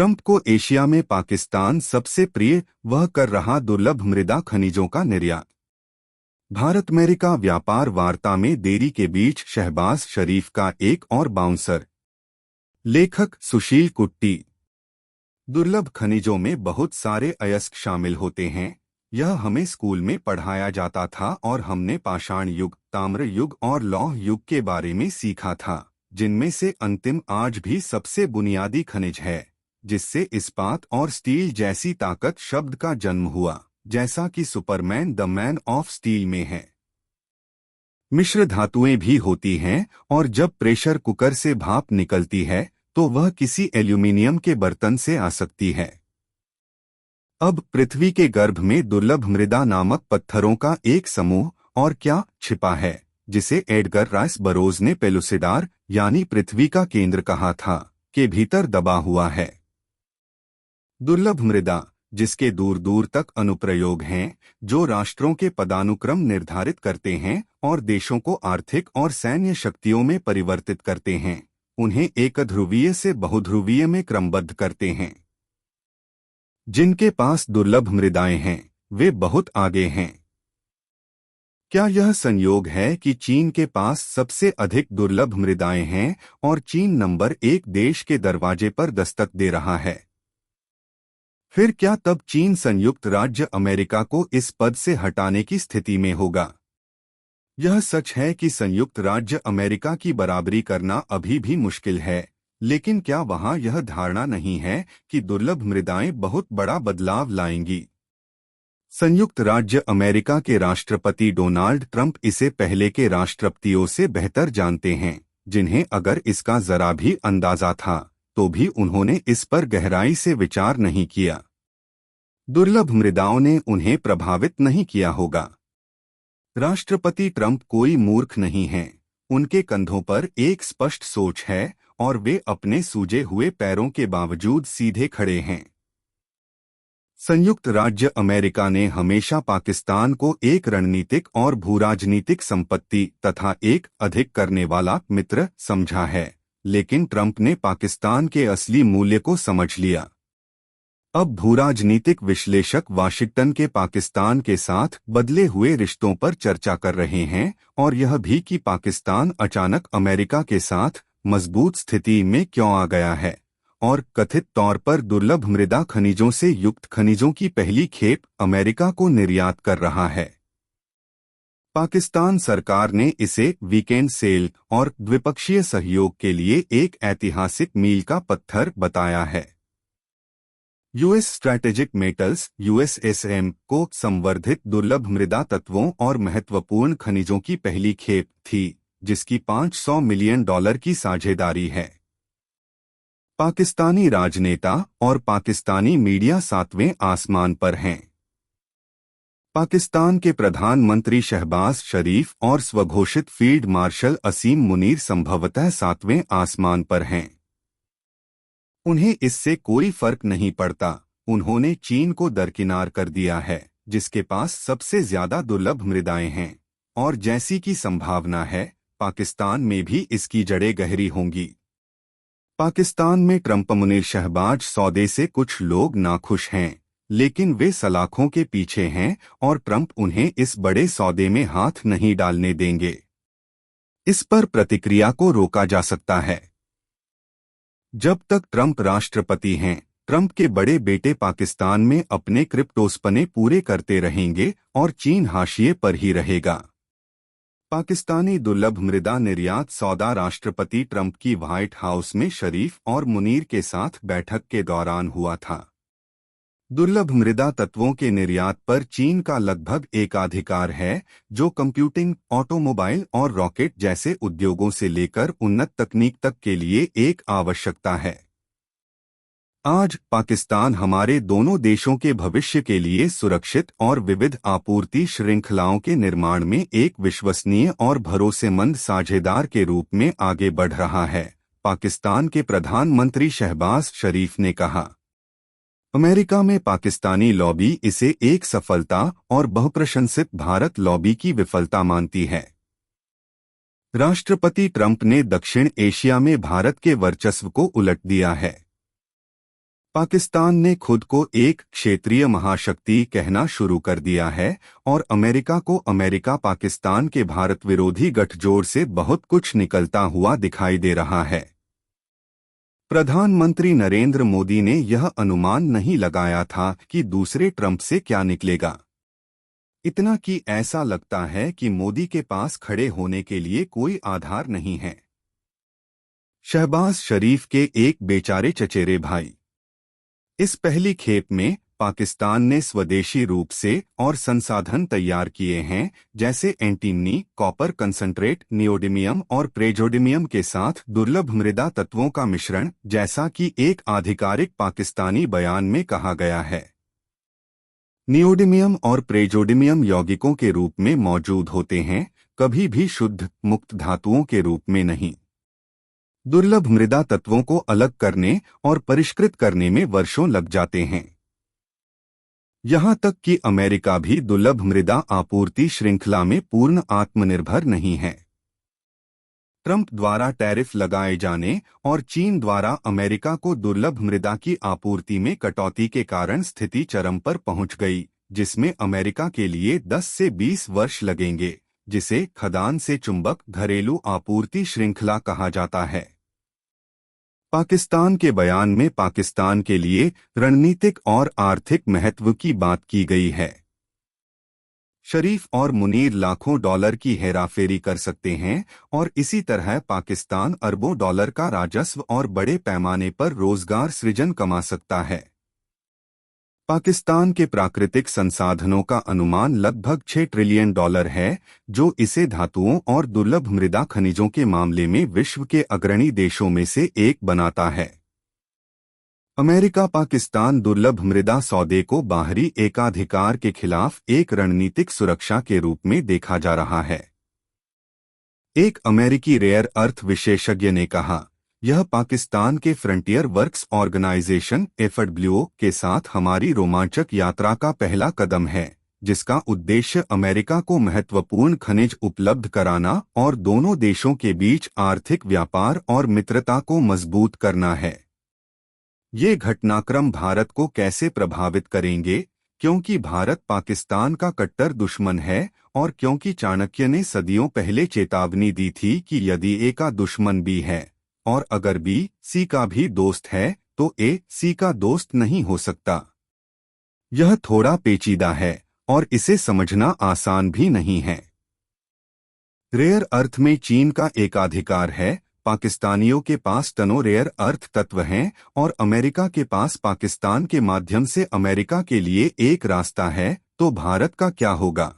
Trump को Asia में पाकिस्तान सबसे प्रिय वह कर रहा दुर्लभ मृदा खनिजों का निर्यात। भारत अमेरिका व्यापार वार्ता में देरी के बीच शहबाज शरीफ का एक और बाउंसर। लेखक सुशील कुट्टी। दुर्लभ खनिजों में बहुत सारे अयस्क शामिल होते हैं। यह हमें स्कूल में पढ़ाया जाता था और हमने पाषाण युग, ताम्र युग और लौह युग के बारे में सीखा था, जिनमें से अंतिम आज भी सबसे बुनियादी खनिज है, जिससे इस्पात और स्टील जैसी ताकत शब्द का जन्म हुआ, जैसा कि Superman the man of steel में है। मिश्र धातुएं भी होती हैं और जब प्रेशर कुकर से भाप निकलती है तो वह किसी एल्यूमीनियम के बर्तन से आ सकती है। अब पृथ्वी के गर्भ में दुर्लभ मृदा नामक पत्थरों का एक समूह और क्या छिपा है, जिसे एडगर राइस बरोज ने पेलुसिडार यानी पृथ्वी का केंद्र कहा था, के भीतर दबा हुआ है। दुर्लभ मृदा, जिसके दूर दूर तक अनुप्रयोग हैं, जो राष्ट्रों के पदानुक्रम निर्धारित करते हैं और देशों को आर्थिक और सैन्य शक्तियों में परिवर्तित करते हैं, उन्हें एकध्रुवीय से बहुध्रुवीय में क्रमबद्ध करते हैं। जिनके पास दुर्लभ मृदाएं हैं वे बहुत आगे हैं। क्या यह संयोग है कि चीन के पास सबसे अधिक दुर्लभ मृदाएं हैं और चीन नंबर 1 देश के दरवाजे पर दस्तक दे रहा है? फिर क्या तब चीन संयुक्त राज्य अमेरिका को इस पद से हटाने की स्थिति में होगा? यह सच है कि संयुक्त राज्य अमेरिका की बराबरी करना अभी भी मुश्किल है, लेकिन क्या वहां यह धारणा नहीं है कि दुर्लभ मृदाएं बहुत बड़ा बदलाव लाएंगी? संयुक्त राज्य अमेरिका के राष्ट्रपति डोनाल्ड ट्रंप इसे पहले के राष्ट्रपतियों से बेहतर जानते हैं, जिन्हें अगर इसका जरा भी अंदाजा था तो भी उन्होंने इस पर गहराई से विचार नहीं किया। दुर्लभ मृदाओं ने उन्हें प्रभावित नहीं किया होगा। राष्ट्रपति ट्रंप कोई मूर्ख नहीं हैं। उनके कंधों पर एक स्पष्ट सोच है और वे अपने सूजे हुए पैरों के बावजूद सीधे खड़े हैं। संयुक्त राज्य अमेरिका ने हमेशा पाकिस्तान को एक रणनीतिक और भूराजनीतिक संपत्ति तथा एक अधिक करने वाला मित्र समझा है, लेकिन ट्रंप ने पाकिस्तान के असली मूल्य को समझ लिया। अब भूराजनीतिक विश्लेषक वाशिंगटन के पाकिस्तान के साथ बदले हुए रिश्तों पर चर्चा कर रहे हैं और यह भी कि पाकिस्तान अचानक अमेरिका के साथ मजबूत स्थिति में क्यों आ गया है और कथित तौर पर दुर्लभ मृदा खनिजों से युक्त खनिजों की पहली खेप अमेरिका को निर्यात कर रहा है। पाकिस्तान सरकार ने इसे वीकेंड सेल और द्विपक्षीय सहयोग के लिए एक ऐतिहासिक मील का पत्थर बताया है। यूएस स्ट्रैटेजिक मेटल्स (यूएसएसएम) को संवर्धित दुर्लभ मृदा तत्वों और महत्वपूर्ण खनिजों की पहली खेप थी, जिसकी $500 मिलियन की साझेदारी है। पाकिस्तानी राजनेता और पाकिस्तानी मीडिया 7वें आसमान पर हैं। पाकिस्तान के प्रधानमंत्री शहबाज शरीफ और स्वघोषित फील्ड मार्शल असीम मुनीर संभवतः 7वें आसमान पर हैं। उन्हें इससे कोई फर्क नहीं पड़ता। उन्होंने चीन को दरकिनार कर दिया है, जिसके पास सबसे ज्यादा दुर्लभ मृदाएं हैं, और जैसी की संभावना है पाकिस्तान में भी इसकी जड़ें गहरी होंगी। पाकिस्तान में ट्रंप मुनीर शहबाज सौदे से कुछ लोग नाखुश हैं, लेकिन वे सलाखों के पीछे हैं और ट्रंप उन्हें इस बड़े सौदे में हाथ नहीं डालने देंगे। इस पर प्रतिक्रिया को रोका जा सकता है। जब तक ट्रंप राष्ट्रपति हैं, ट्रंप के बड़े बेटे पाकिस्तान में अपने क्रिप्टोसपने पूरे करते रहेंगे और चीन हाशिए पर ही रहेगा। पाकिस्तानी दुर्लभ मृदा निर्यात सौदा राष्ट्रपति ट्रंप की व्हाइट हाउस में शरीफ और मुनीर के साथ बैठक के दौरान हुआ था। दुर्लभ मृदा तत्वों के निर्यात पर चीन का लगभग एकाधिकार है, जो कंप्यूटिंग, ऑटोमोबाइल और रॉकेट जैसे उद्योगों से लेकर उन्नत तकनीक तक के लिए एक आवश्यकता है। आज पाकिस्तान हमारे दोनों देशों के भविष्य के लिए सुरक्षित और विविध आपूर्ति श्रृंखलाओं के निर्माण में एक विश्वसनीय और भरोसेमंद साझेदार के रूप में आगे बढ़ रहा है, पाकिस्तान के प्रधानमंत्री शहबाज शरीफ ने कहा। अमेरिका में पाकिस्तानी लॉबी इसे एक सफलता और बहुप्रशंसित भारत लॉबी की विफलता मानती है। राष्ट्रपति ट्रंप ने दक्षिण एशिया में भारत के वर्चस्व को उलट दिया है। पाकिस्तान ने खुद को एक क्षेत्रीय महाशक्ति कहना शुरू कर दिया है और अमेरिका को अमेरिका पाकिस्तान के भारत विरोधी गठजोड़ से बहुत कुछ निकलता हुआ दिखाई दे रहा है। प्रधानमंत्री नरेंद्र मोदी ने यह अनुमान नहीं लगाया था कि दूसरे ट्रंप से क्या निकलेगा। इतना कि ऐसा लगता है कि मोदी के पास खड़े होने के लिए कोई आधार नहीं है। शहबाज शरीफ के एक बेचारे चचेरे भाई। इस पहली खेप में पाकिस्तान ने स्वदेशी रूप से और संसाधन तैयार किए हैं, जैसे एंटीमनी, कॉपर कंसंट्रेट, नियोडिमियम और प्रेजोडिमियम के साथ दुर्लभ मृदा तत्वों का मिश्रण, जैसा कि एक आधिकारिक पाकिस्तानी बयान में कहा गया है। नियोडिमियम और प्रेजोडिमियम यौगिकों के रूप में मौजूद होते हैं, कभी भी शुद्ध मुक्त धातुओं के रूप में नहीं। दुर्लभ मृदा तत्वों को अलग करने और परिष्कृत करने में वर्षों लग जाते हैं। यहां तक कि अमेरिका भी दुर्लभ मृदा आपूर्ति श्रृंखला में पूर्ण आत्मनिर्भर नहीं है। ट्रंप द्वारा टैरिफ लगाए जाने और चीन द्वारा अमेरिका को दुर्लभ मृदा की आपूर्ति में कटौती के कारण स्थिति चरम पर पहुंच गई, जिसमें अमेरिका के लिए 10 से 20 वर्ष लगेंगे, जिसे खदान से चुंबक घरेलू आपूर्ति श्रृंखला कहा जाता है। पाकिस्तान के बयान में पाकिस्तान के लिए रणनीतिक और आर्थिक महत्व की बात की गई है। शरीफ और मुनीर लाखों डॉलर की हेराफेरी कर सकते हैं और इसी तरह पाकिस्तान अरबों डॉलर का राजस्व और बड़े पैमाने पर रोजगार सृजन कमा सकता है। पाकिस्तान के प्राकृतिक संसाधनों का अनुमान लगभग 6 ट्रिलियन डॉलर है, जो इसे धातुओं और दुर्लभ मृदा खनिजों के मामले में विश्व के अग्रणी देशों में से एक बनाता है। अमेरिका पाकिस्तान दुर्लभ मृदा सौदे को बाहरी एकाधिकार के खिलाफ एक रणनीतिक सुरक्षा के रूप में देखा जा रहा है। एक अमेरिकी रेयर अर्थ विशेषज्ञ ने कहा, यह पाकिस्तान के फ्रंटियर वर्क्स ऑर्गेनाइजेशन (FWO) के साथ हमारी रोमांचक यात्रा का पहला कदम है, जिसका उद्देश्य अमेरिका को महत्वपूर्ण खनिज उपलब्ध कराना और दोनों देशों के बीच आर्थिक व्यापार और मित्रता को मजबूत करना है। ये घटनाक्रम भारत को कैसे प्रभावित करेंगे, क्योंकि भारत पाकिस्तान का कट्टर दुश्मन है और क्योंकि चाणक्य ने सदियों पहले चेतावनी दी थी कि यदि ए का दुश्मन बी है और अगर बी सी का भी दोस्त है तो ए सी का दोस्त नहीं हो सकता। यह थोड़ा पेचीदा है और इसे समझना आसान भी नहीं है। रेयर अर्थ में चीन का एकाधिकार है, पाकिस्तानियों के पास टनों रेयर अर्थ तत्व हैं और अमेरिका के पास पाकिस्तान के माध्यम से अमेरिका के लिए एक रास्ता है, तो भारत का क्या होगा?